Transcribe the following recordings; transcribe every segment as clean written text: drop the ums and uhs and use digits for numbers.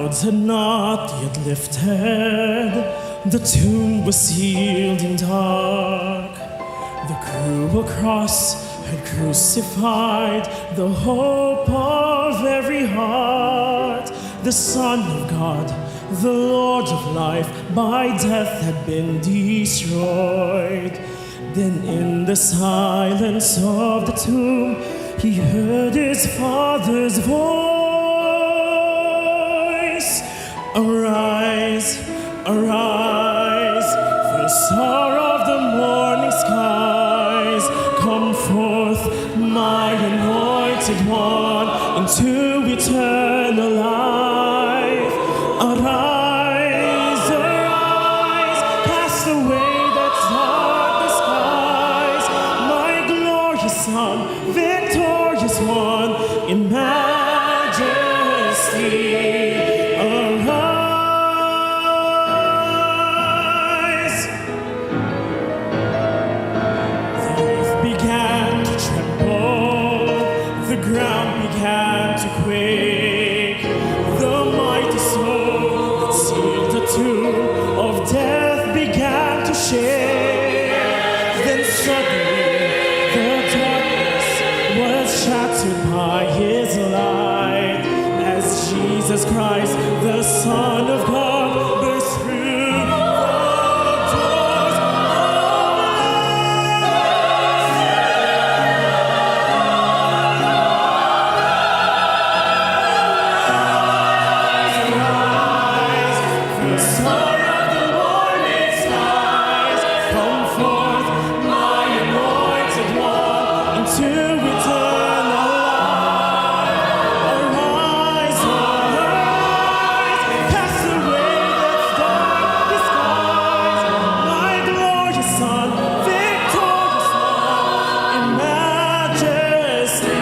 clouds had not yet lifted, the tomb was sealed in dark. The cruel cross had crucified the hope of every heart. The Son of God, the Lord of life, by death had been destroyed. Then in the silence of the tomb, he heard his Father's voice. Arise, arise, first star of the morning skies. Come forth, my anointed one, into eternal life. Arise, arise, cast away that darkness skies. My glorious Son, victorious one, in majesty. Arise. The earth began to tremble, the ground began to quake. The mighty soul that sealed the tomb of death began to shake. Then suddenly the darkness was shattered by his light, as Jesus Christ, the Son of God, burst through the doors of light. The Son of the morning skies, come forth, my anointed one, into eternal life. Arise, arise, cast away that dark disguise. My glorious Son, victorious one, in majesty.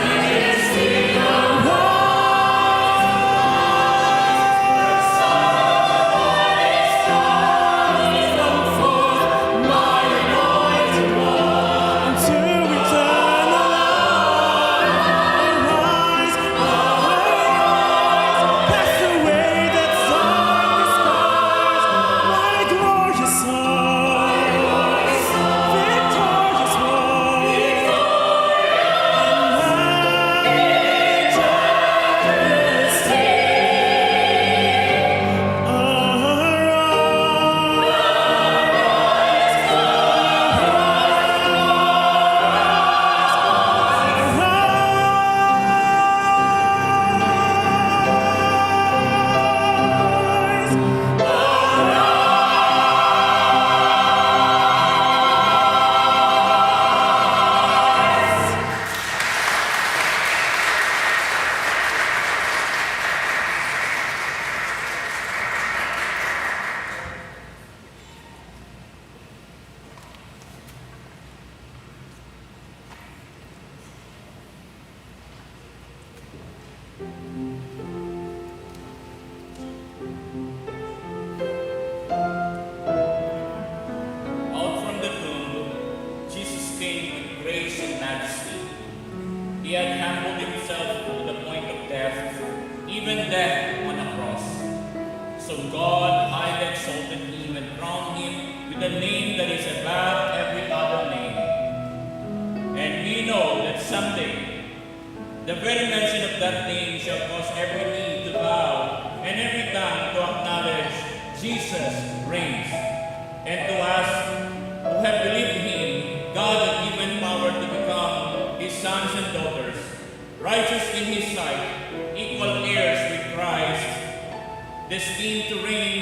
Out from the tomb, Jesus came with grace and majesty. He had humbled himself to the point of death, even death on a cross. So God highly exalted him and crowned him with a name that is above every other name. And we know that someday the very mention of that name shall cause every knee to bow and every tongue to acknowledge Jesus reigns. And to us who have believed him, God has given power to become his sons and daughters, righteous in his sight, equal heirs with Christ, destined to reign